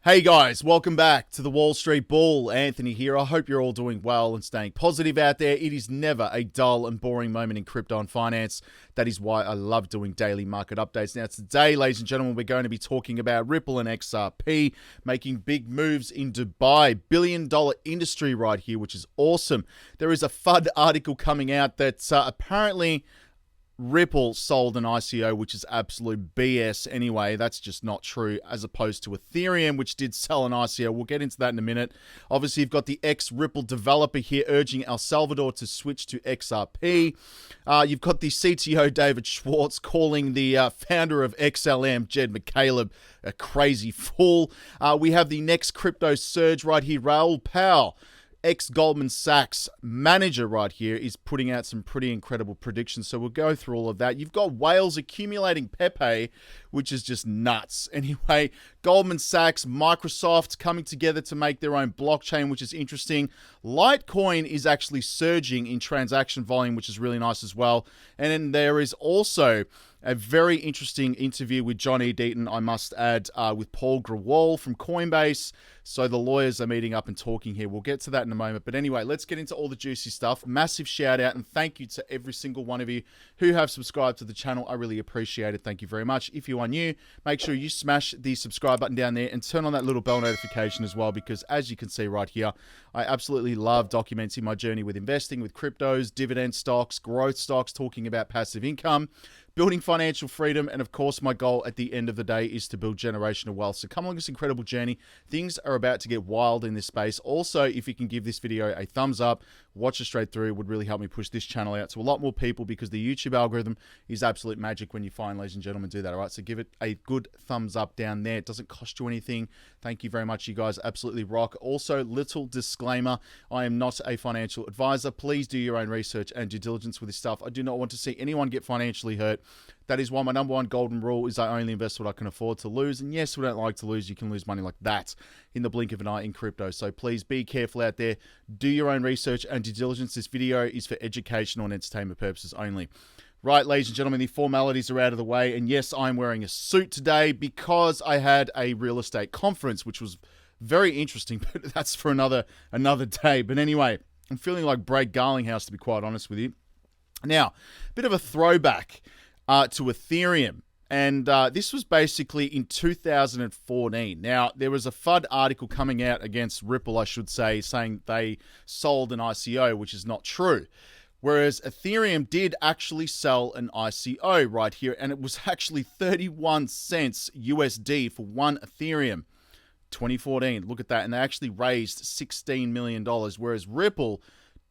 Hey guys, welcome back to the Wall Street Bull. Anthony here. I hope you're all doing well and staying positive out there. It is never a dull and boring moment in crypto and finance. That is why I love doing daily market updates. Now today, ladies and gentlemen, we're going to be talking about Ripple and XRP making big moves in Dubai. $billion industry right here, which is awesome. There is a FUD article coming out that apparently Ripple sold an ICO, which is absolute BS anyway. That's just not true, as opposed to Ethereum, which did sell an ICO. We'll get into that in a minute. Obviously, you've got the ex-Ripple developer here urging El Salvador to switch to XRP. You've got the CTO, David Schwartz, calling the founder of XLM, Jed McCaleb, a crazy fool. We have the next crypto surge right here. Raoul Pal, ex-Goldman Sachs manager right here, is putting out some pretty incredible predictions. So we'll go through all of that. You've got whales accumulating Pepe, which is just nuts. Anyway, Goldman Sachs, Microsoft coming together to make their own blockchain, which is interesting. Litecoin is actually surging in transaction volume, which is really nice as well. And then there is also a very interesting interview with John E. Deaton, I must add, with Paul Grewal from Coinbase. So the lawyers are meeting up and talking here. We'll get to that in a moment. But anyway, let's get into all the juicy stuff. Massive shout out and thank you to every single one of you who have subscribed to the channel. I really appreciate it. Thank you very much. If you are new, make sure you smash the subscribe button down there and turn on that little bell notification as well, because as you can see right here, I absolutely love documenting my journey with investing, with cryptos, dividend stocks, growth stocks, talking about passive income, building financial freedom, and of course, my goal at the end of the day is to build generational wealth. So come along this incredible journey. Things are about to get wild in this space. Also, if you can give this video a thumbs up, watch it straight through, it would really help me push this channel out to a lot more people, because the YouTube algorithm is absolute magic when you find, ladies and gentlemen, do that. All right, so give it a good thumbs up down there. It doesn't cost you anything. Thank you very much. You guys absolutely rock. Also, little disclaimer, I am not a financial advisor. Please do your own research and due diligence with this stuff. I do not want to see anyone get financially hurt. That is why my number one golden rule is I only invest what I can afford to lose. And yes, we don't like to lose. You can lose money like that in the blink of an eye in crypto. So please be careful out there. Do your own research and due diligence. This video is for educational and entertainment purposes only. Right, ladies and gentlemen, the formalities are out of the way. And yes, I'm wearing a suit today because I had a real estate conference, which was very interesting, but that's for another day. But anyway, I'm feeling like Brad Garlinghouse, to be quite honest with you. Now, a bit of a throwback to Ethereum. And this was basically in 2014. Now, there was a FUD article coming out against Ripple, I should say, saying they sold an ICO, which is not true. Whereas Ethereum did actually sell an ICO right here, and it was actually 31 cents USD for one Ethereum. 2014, look at that. And they actually raised $16 million, whereas Ripple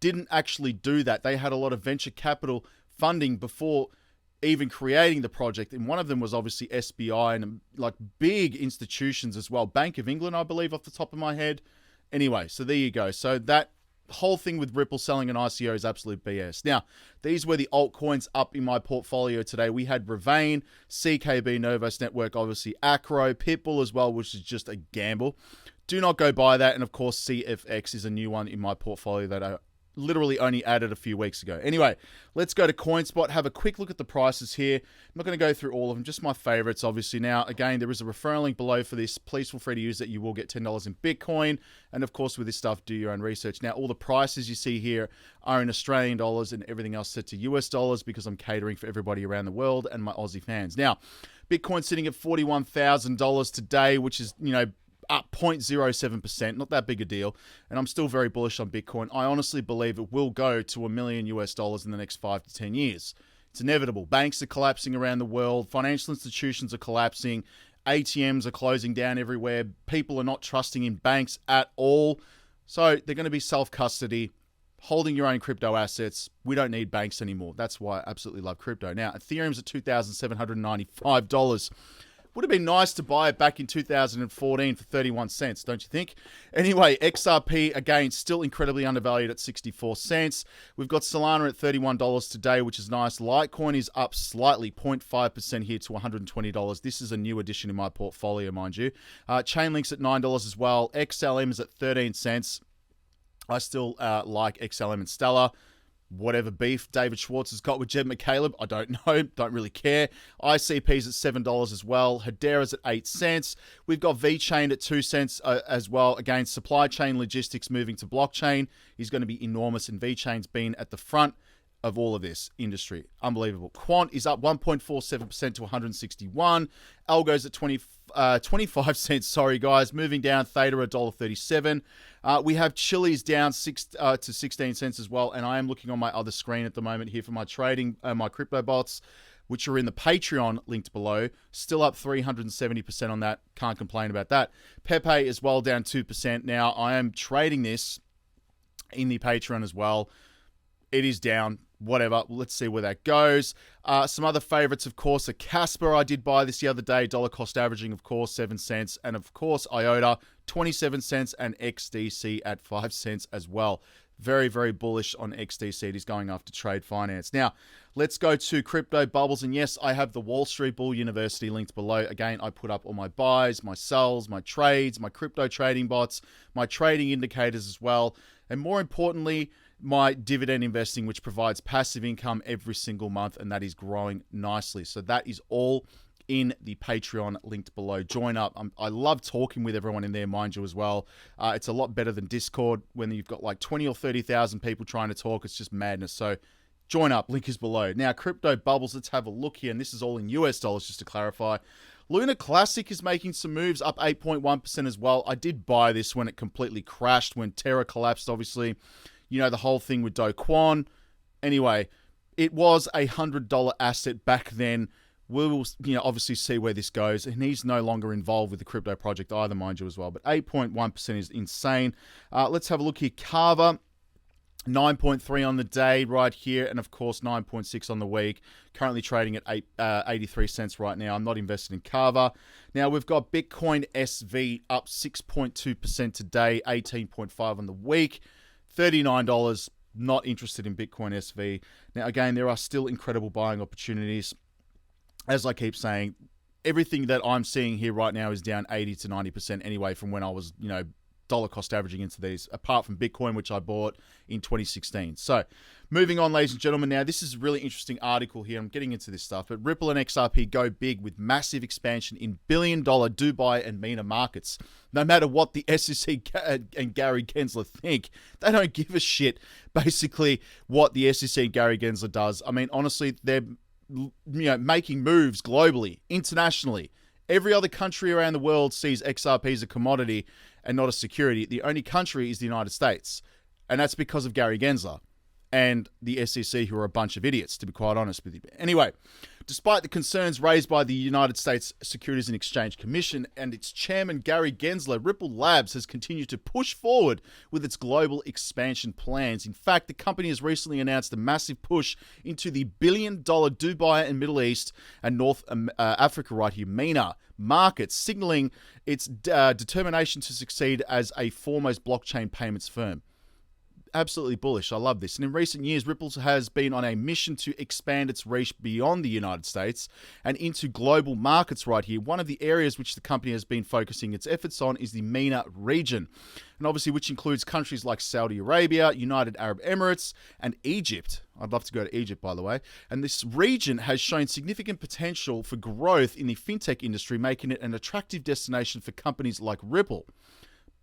didn't actually do that. They had a lot of venture capital funding before even creating the project, and one of them was obviously SBI and like big institutions as well. Bank of England, I believe, off the top of my head. Anyway, so there you go. So that whole thing with Ripple selling an ICO is absolute BS. Now, these were the altcoins up in my portfolio today. We had Ravane, CKB, Novos Network, obviously Acro, Pitbull as well, which is just a gamble. Do not go buy that. And of course, CFX is a new one in my portfolio that I literally only added a few weeks ago. Anyway, let's go to Coinspot, have a quick look at the prices here. I'm not going to go through all of them, just my favorites, obviously. Now, again, there is a referral link below for this. Please feel free to use it. You will get $10 in Bitcoin. And of course, with this stuff, do your own research. Now, all the prices you see here are in Australian dollars and everything else set to US dollars, because I'm catering for everybody around the world and my Aussie fans. Now, Bitcoin sitting at $41,000 today, which is, up 0.07%, not that big a deal, and I'm still very bullish on Bitcoin. I honestly believe it will go to $1 million US in the next 5 to 10 years. It's inevitable. Banks are collapsing around the world. Financial institutions are collapsing. ATMs are closing down everywhere. People are not trusting in banks at all. So they're going to be self-custody, holding your own crypto assets. We don't need banks anymore. That's why I absolutely love crypto. Now, Ethereum's at $2,795. Would have been nice to buy it back in 2014 for 31 cents, don't you think? Anyway, XRP, again, still incredibly undervalued at 64 cents. We've got Solana at $31 today, which is nice. Litecoin is up slightly, 0.5% here to $120. This is a new addition in my portfolio, mind you. Chainlink's at $9 as well. XLM is at 13 cents. I still like XLM and Stellar. whatever beef David Schwartz has got with Jed McCaleb, I don't know, don't really care. ICP's at $7 as well. Hedera's at 8 cents. We've got VeChain at 2 cents as well. Again, supply chain logistics moving to blockchain is going to be enormous, and VeChain's been at the front of all of this industry. Unbelievable. Quant is up 1.47% to 161. ALGO's at 25 cents, sorry guys, moving down. Theta $1.37. We have Chili's down 6 to 16 cents as well, and I am looking on my other screen at the moment here for my trading, my crypto bots, which are in the Patreon linked below. Still up 370% on that. Can't complain about that. Pepe is well down 2%. Now, I am trading this in the Patreon as well. It is down. Whatever. Let's see where that goes. Some other favorites, of course, are Casper. I did buy this the other day. Dollar cost averaging, of course, 7 cents. And, of course, IOTA, 27 cents. And XDC at 5 cents as well. Very, very bullish on XDC. It is going after trade finance. Now, let's go to crypto bubbles. And, yes, I have the Wall Street Bull University linked below. Again, I put up all my buys, my sells, my trades, my crypto trading bots, my trading indicators as well. And more importantly, my dividend investing, which provides passive income every single month, and that is growing nicely. So that is all in the Patreon linked below. Join up. I love talking with everyone in there, mind you, as well. It's a lot better than Discord when you've got like 20 or 30,000 people trying to talk. It's just madness. So join up. Link is below. Now, crypto bubbles. Let's have a look here. And this is all in US dollars, just to clarify. Luna Classic is making some moves, up 8.1% as well. I did buy this when it completely crashed, when Terra collapsed, obviously. You know, the whole thing with Do Kwon. Anyway, it was a $100 asset back then. We will, obviously see where this goes. And he's no longer involved with the crypto project either, mind you, as well. But 8.1% is insane. Let's have a look here. Carver, 9.3 on the day right here. And, of course, 9.6 on the week. Currently trading at 83 cents right now. I'm not invested in Carver. Now, we've got Bitcoin SV up 6.2% today, 18.5 on the week. $39, not interested in Bitcoin SV. Now, again, there are still incredible buying opportunities. As I keep saying, everything that I'm seeing here right now is down 80 to 90% anyway from when I was, dollar cost averaging into these, apart from Bitcoin, which I bought in 2016. So, moving on, ladies and gentlemen. Now, this is a really interesting article here. I'm getting into this stuff, but Ripple and XRP go big with massive expansion in billion-dollar Dubai and MENA markets. No matter what the SEC and Gary Gensler think, they don't give a shit, basically, what the SEC and Gary Gensler does. I mean, honestly, they're making moves globally, internationally. Every other country around the world sees XRP as a commodity and not a security. The only country is the United States. And that's because of Gary Gensler and the SEC, who are a bunch of idiots, to be quite honest with you. Anyway, despite the concerns raised by the United States Securities and Exchange Commission and its chairman, Gary Gensler, Ripple Labs has continued to push forward with its global expansion plans. In fact, the company has recently announced a massive push into the billion-dollar Dubai and Middle East and North Africa right here, MENA markets, signaling its determination to succeed as a foremost blockchain payments firm. Absolutely bullish. I love this. And in recent years, Ripple has been on a mission to expand its reach beyond the United States and into global markets right here. One of the areas which the company has been focusing its efforts on is the MENA region, and obviously which includes countries like Saudi Arabia, United Arab Emirates, and Egypt. I'd love to go to Egypt, by the way. And this region has shown significant potential for growth in the fintech industry, making it an attractive destination for companies like Ripple.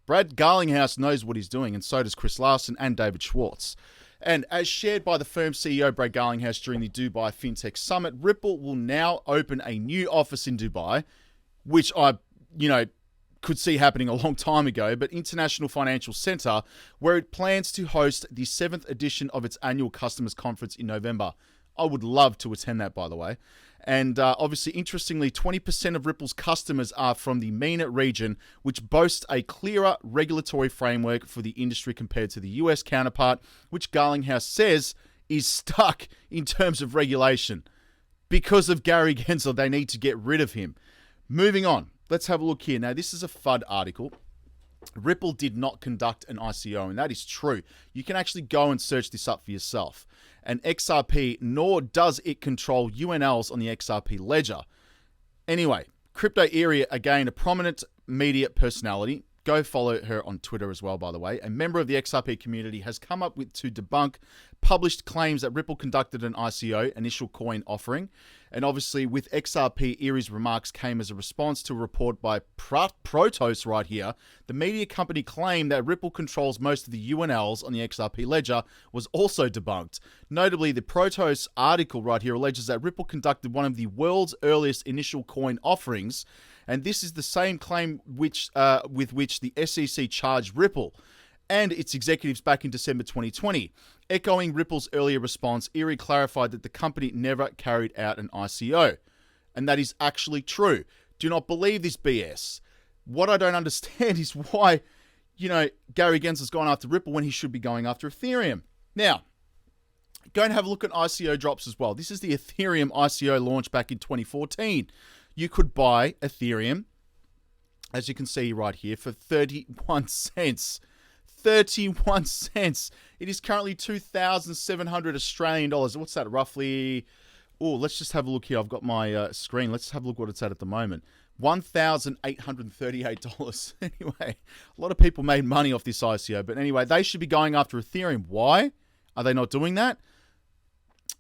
Brad Garlinghouse knows what he's doing, and so does Chris Larsen and David Schwartz. And as shared by the firm's CEO, Brad Garlinghouse, during the Dubai FinTech Summit, Ripple will now open a new office in Dubai, which I, could see happening a long time ago, but International Financial Center, where it plans to host the 7th edition of its annual customers conference in November. I would love to attend that, by the way. And obviously, interestingly, 20% of Ripple's customers are from the MENA region, which boasts a clearer regulatory framework for the industry compared to the US counterpart, which Garlinghouse says is stuck in terms of regulation. Because of Gary Gensler, they need to get rid of him. Moving on, let's have a look here. Now, this is a FUD article. Ripple did not conduct an ICO, and that is true. You can actually go and search this up for yourself. And XRP, nor does it control UNLs on the XRP ledger. Anyway, Crypto Area, again, a prominent media personality, Go follow her on Twitter as well, by the way. A member of the XRP community has come up with to debunk published claims that Ripple conducted an ICO, initial coin offering. And obviously with XRP, Erie's remarks came as a response to a report by Protos right here. The media company claimed that Ripple controls most of the UNLs on the XRP ledger was also debunked. Notably, the Protos article right here alleges that Ripple conducted one of the world's earliest initial coin offerings, and this is the same claim with which the SEC charged Ripple and its executives back in December 2020. Echoing Ripple's earlier response, Erie clarified that the company never carried out an ICO. And that is actually true. Do not believe this BS. What I don't understand is why, Gary Gensler's gone after Ripple when he should be going after Ethereum. Now, go and have a look at ICO drops as well. This is the Ethereum ICO launch back in 2014. You could buy Ethereum, as you can see right here, for 31 cents. 31 cents. It is currently 2,700 Australian dollars. What's that roughly? Oh, let's just have a look here. I've got my screen. Let's have a look what it's at the moment. $1,838. Anyway, a lot of people made money off this ICO. But anyway, they should be going after Ethereum. Why are they not doing that?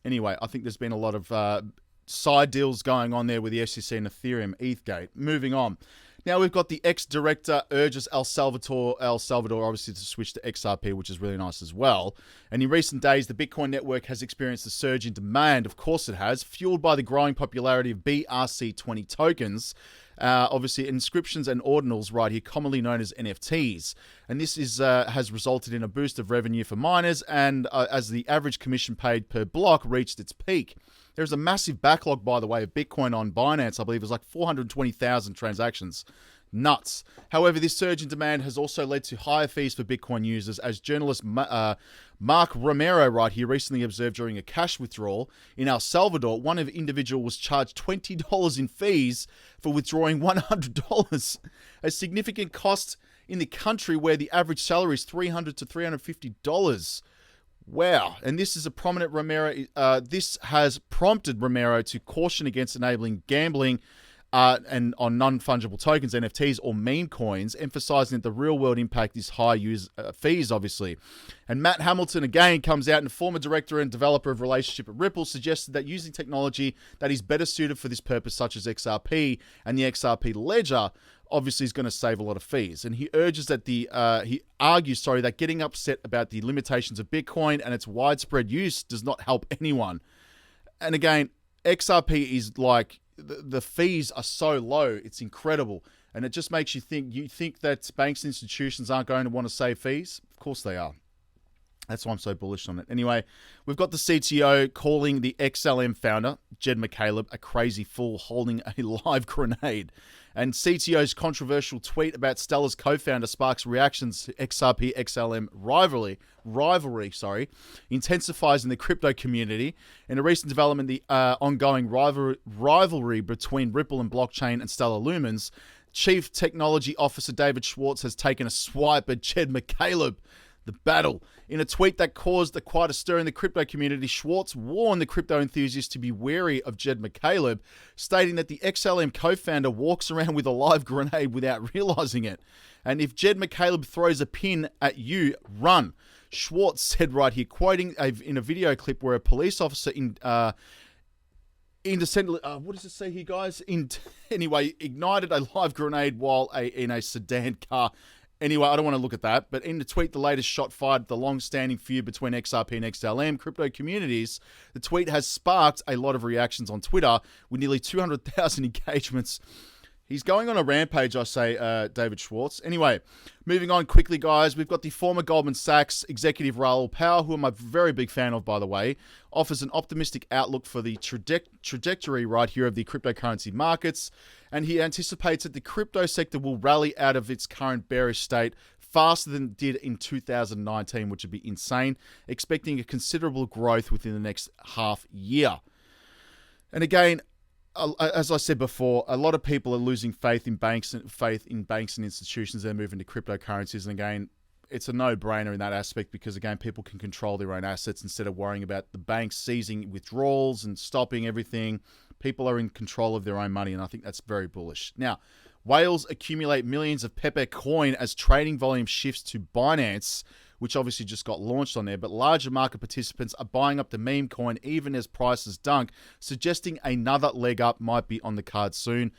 Anyway, I think there's been a lot of side deals going on there with the SEC and Ethereum, ETHgate. Moving on. Now we've got the ex-director urges El Salvador obviously to switch to XRP, which is really nice as well. And in recent days, the Bitcoin network has experienced a surge in demand. Of course it has, fueled by the growing popularity of BRC20 tokens. Obviously, inscriptions and ordinals right here, commonly known as NFTs. And this has resulted in a boost of revenue for miners, and as the average commission paid per block reached its peak. There's a massive backlog, by the way, of Bitcoin on Binance. I believe it was like 420,000 transactions. Nuts. However, this surge in demand has also led to higher fees for Bitcoin users, as journalist Mark Romero right here recently observed during a cash withdrawal in El Salvador, one individual was charged $20 in fees for withdrawing $100, a significant cost in the country where the average salary is $300 to $350. Wow. And this is a prominent Romero. This has prompted Romero to caution against enabling gambling and on non-fungible tokens, NFTs, or meme coins, emphasizing that the real-world impact is high fees, obviously. And Matt Hamilton, again, comes out, and former director and developer of relationship at Ripple, suggested that using technology that is better suited for this purpose, such as XRP and the XRP ledger, obviously is going to save a lot of fees. And he urges that he argues that getting upset about the limitations of Bitcoin and its widespread use does not help anyone. And again, XRP is like, the fees are so low, it's incredible. And it just makes you think that banks and institutions aren't going to want to save fees? Of course they are. That's why I'm so bullish on it. Anyway, we've got the CTO calling the XLM founder, Jed McCaleb, a crazy fool holding a live grenade. And CTO's controversial tweet about Stellar's co-founder sparks reactions to XRP XLM rivalry, intensifies in the crypto community. In a recent development, the ongoing rivalry between Ripple and blockchain and Stellar Lumens, Chief Technology Officer David Schwartz has taken a swipe at Jed McCaleb. The battle. In a tweet that caused quite a stir in the crypto community, Schwartz warned the crypto enthusiasts to be wary of Jed McCaleb, stating that the XLM co-founder walks around with a live grenade without realizing it. And if Jed McCaleb throws a pin at you, run. Schwartz said right here, quoting in a video clip where a police officer what does it say here, guys? Anyway, ignited a live grenade while in a sedan car. Anyway, I don't want to look at that, but in the tweet, the latest shot fired the long-standing feud between XRP and XLM crypto communities. The tweet has sparked a lot of reactions on Twitter with nearly 200,000 engagements. He's going on a rampage, I say, David Schwartz. Anyway, moving on quickly, guys. We've got the former Goldman Sachs executive Raoul Pal, who I'm a very big fan of, by the way, offers an optimistic outlook for the trajectory right here of the cryptocurrency markets. And he anticipates that the crypto sector will rally out of its current bearish state faster than it did in 2019, which would be insane, expecting a considerable growth within the next half year. And again, as I said before, a lot of people are losing faith in banks and institutions. They're moving to cryptocurrencies. And again, it's a no-brainer in that aspect because, again, people can control their own assets instead of worrying about the banks seizing withdrawals and stopping everything. People are in control of their own money, and I think that's very bullish. Now, Whales accumulate millions of Pepe coin as trading volume shifts to Binance, which obviously just got launched on there, but larger market participants are buying up the meme coin even as prices dunk, suggesting another leg up might be on the card soon.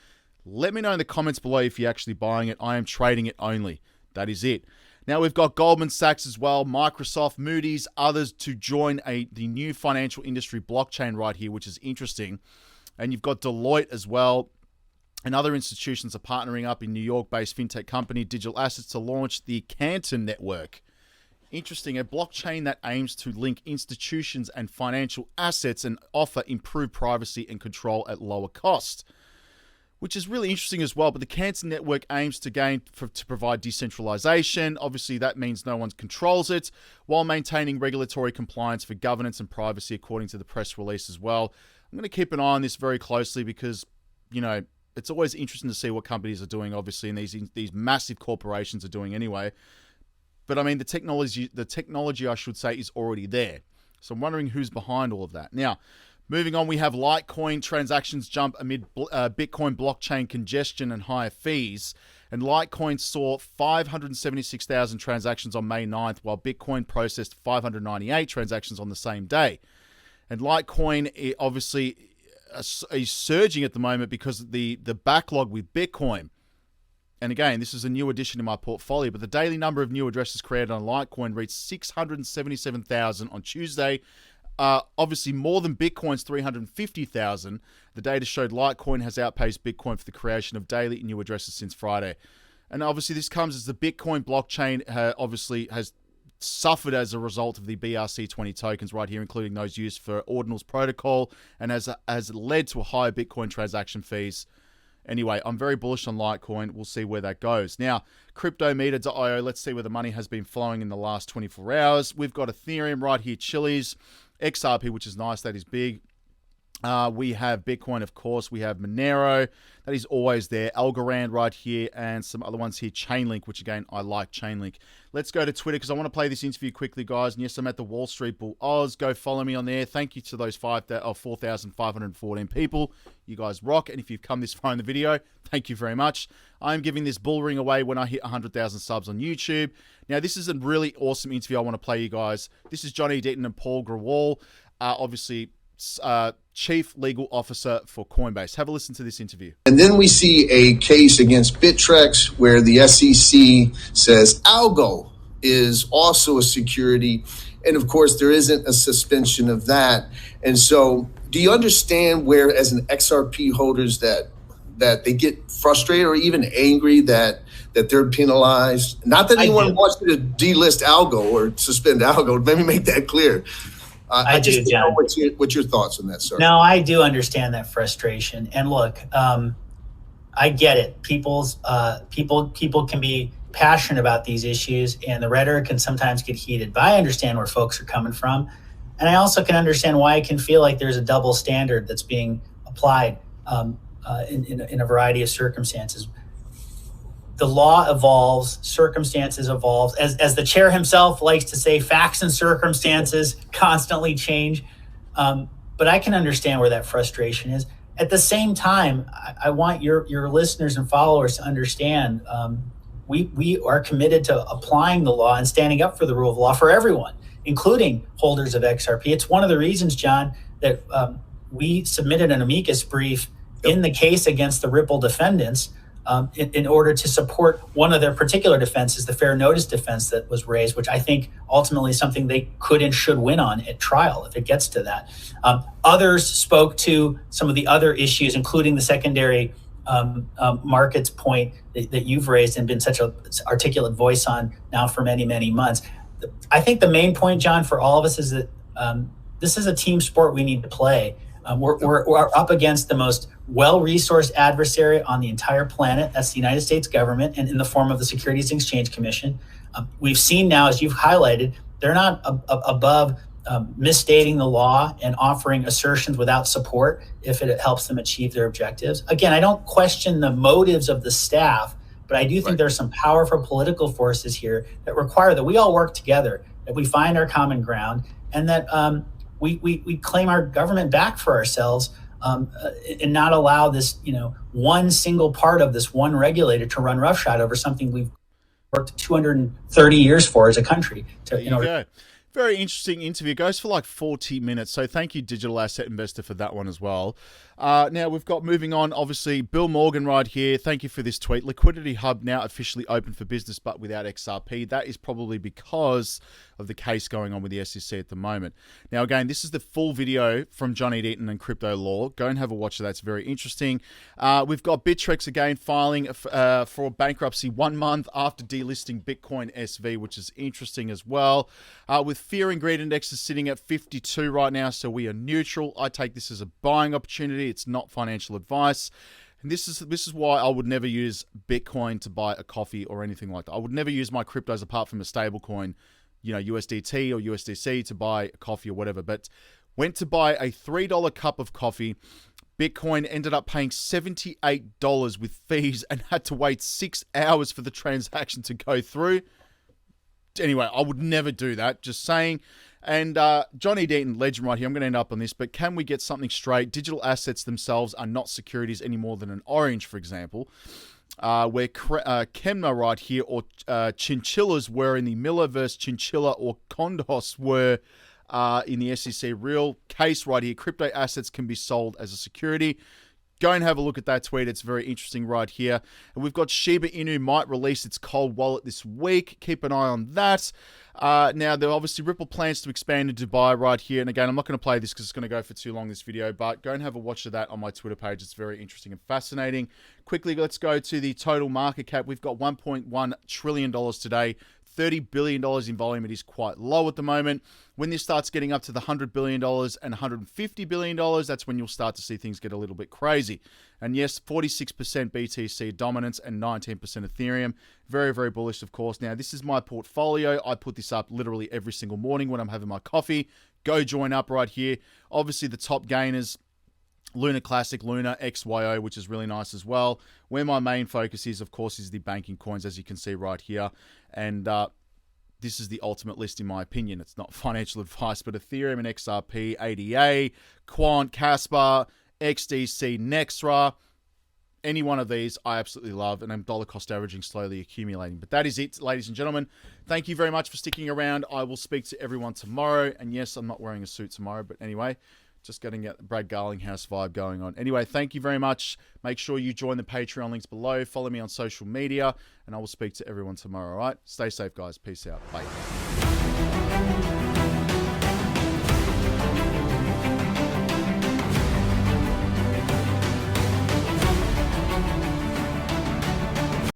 Let me know in the comments below if you're actually buying it. I am trading it only. That is it. Now we've got Goldman Sachs as well, Microsoft, Moody's, others to join the new financial industry blockchain right here, which is interesting. And you've got Deloitte as well. And other institutions are partnering up in New York-based fintech company Digital Assets to launch the Canton Network. Interesting, a blockchain that aims to link institutions and financial assets and offer improved privacy and control at lower cost, which is really interesting as well. But the Canton Network aims to provide decentralization. Obviously, that means no one controls it, while maintaining regulatory compliance for governance and privacy, according to the press release as well. I'm going to keep an eye on this very closely because, you know, it's always interesting to see what companies are doing, obviously, and these massive corporations are doing anyway. But I mean, the technology, I should say, is already there. So I'm wondering who's behind all of that. Now, moving on, we have Litecoin transactions jump amid Bitcoin blockchain congestion and higher fees. And Litecoin saw 576,000 transactions on May 9th, while Bitcoin processed 598 transactions on the same day. And Litecoin obviously is surging at the moment because of the backlog with Bitcoin. And again, this is a new addition to my portfolio, but the daily number of new addresses created on Litecoin reached 677,000 on Tuesday. Obviously, more than Bitcoin's 350,000. The data showed Litecoin has outpaced Bitcoin for the creation of daily new addresses since Friday. And obviously, this comes as the Bitcoin blockchain obviously has suffered as a result of the BRC20 tokens right here, including those used for Ordinals protocol, and has led to higher Bitcoin transaction fees. Anyway, I'm very bullish on Litecoin. We'll see where that goes. Now, CryptoMeter.io, let's see where the money has been flowing in the last 24 hours. We've got Ethereum right here, Chiz, XRP, which is nice. That is big. We have Bitcoin, of course. We have Monero. That is always there. Algorand right here, and some other ones here. Chainlink, which again, I like Chainlink. Let's go to Twitter because I want to play this interview quickly, guys. And yes, I'm at the Wall Street Bull Oz. Go follow me on there. Thank you to those 4,514 people. You guys rock. And if you've come this far in the video, thank you very much. I'm giving this bull ring away when I hit 100,000 subs on YouTube. Now, this is a really awesome interview I want to play you guys. This is Johnny Deaton and Paul Grewal, obviously Chief Legal Officer for Coinbase. Have a listen to this interview. And then we see a case against Bittrex where the SEC says ALGO is also a security. And of course, there isn't a suspension of that. And so do you understand where, as an XRP holders, that they get frustrated or even angry that they're penalized? Not that anyone wants you to delist ALGO or suspend ALGO. Let me make that clear. I just don't know what's your thoughts on that, sir? No, I do understand that frustration. And look, I get it. People can be passionate about these issues, and the rhetoric can sometimes get heated. But I understand where folks are coming from, and I also can understand why it can feel like there's a double standard that's being applied in a variety of circumstances. The law evolves, circumstances evolve. As the chair himself likes to say, facts and circumstances constantly change. But I can understand where that frustration is. At the same time, I want your listeners and followers to understand we are committed to applying the law and standing up for the rule of law for everyone, including holders of XRP. It's one of the reasons, John, that we submitted an amicus brief in the case against the Ripple defendants, in order to support one of their particular defenses, the fair notice defense that was raised, which I think ultimately is something they could and should win on at trial if it gets to that. Others spoke to some of the other issues, including the secondary markets point that you've raised and been such an articulate voice on now for many, many months. I think the main point, John, for all of us is that this is a team sport we need to play. We're up against the most well-resourced adversary on the entire planet. That's the United States government, and in the form of the Securities and Exchange Commission. We've seen now, as you've highlighted, they're not above misstating the law and offering assertions without support if it helps them achieve their objectives. Again, I don't question the motives of the staff, but I do think there's some powerful political forces here that require that we all work together, that we find our common ground, and that we claim our government back for ourselves and not allow this, one single part of this one regulator to run roughshod over something we've worked 230 years for as a country. There you go. Very interesting interview. It goes for like 40 minutes. So thank you, Digital Asset Investor, for that one as well. Now we've got, moving on, obviously, Bill Morgan right here. Thank you for this tweet. Liquidity Hub now officially open for business, but without XRP. That is probably because of the case going on with the SEC at the moment. Now, again, this is the full video from Johnny Deaton and Crypto Law. Go and have a watch of that. It's very interesting. We've got Bittrex again filing for bankruptcy 1 month after delisting Bitcoin SV, which is interesting as well. With Fear and Greed Index is sitting at 52 right now, so we are neutral. I take this as a buying opportunity. It's not financial advice. And this is why I would never use Bitcoin to buy a coffee or anything like that. I would never use my cryptos apart from a stable coin, USDT or USDC, to buy a coffee or whatever. But went to buy a $3 cup of coffee. Bitcoin ended up paying $78 with fees and had to wait 6 hours for the transaction to go through. Anyway, I would never do that, just saying. And Johnny Deaton, legend right here, I'm going to end up on this, but can we get something straight? Digital assets themselves are not securities any more than an orange, for example. Where Chemna right here, or chinchillas were in the Miller versus Chinchilla, or Condos were in the SEC real case right here. Crypto assets can be sold as a security. Go and have a look at that tweet. It's very interesting right here. And we've got Shiba Inu might release its cold wallet this week. Keep an eye on that. Now, there are obviously Ripple plans to expand in Dubai right here. And again, I'm not going to play this because it's going to go for too long, this video. But go and have a watch of that on my Twitter page. It's very interesting and fascinating. Quickly, let's go to the total market cap. We've got $1.1 trillion today. $30 billion in volume. It is quite low at the moment. When this starts getting up to the $100 billion and $150 billion, that's when you'll start to see things get a little bit crazy. And yes, 46% BTC dominance and 19% Ethereum. Very, very bullish, of course. Now, this is my portfolio. I put this up literally every single morning when I'm having my coffee. Go join up right here. Obviously, the top gainers, Luna Classic, Luna, XYO, which is really nice as well. Where my main focus is, of course, is the banking coins, as you can see right here. And this is the ultimate list, in my opinion. It's not financial advice, but Ethereum and XRP, ADA, Quant, Casper, XDC, Nextra, any one of these I absolutely love, and I'm dollar cost averaging, slowly accumulating. But that is it, ladies and gentlemen. Thank you very much for sticking around. I will speak to everyone tomorrow. And yes, I'm not wearing a suit tomorrow, but anyway, just getting that Brad Garlinghouse vibe going on. Anyway, thank you very much. Make sure you join the Patreon links below. Follow me on social media, and I will speak to everyone tomorrow, all right? Stay safe, guys. Peace out. Bye.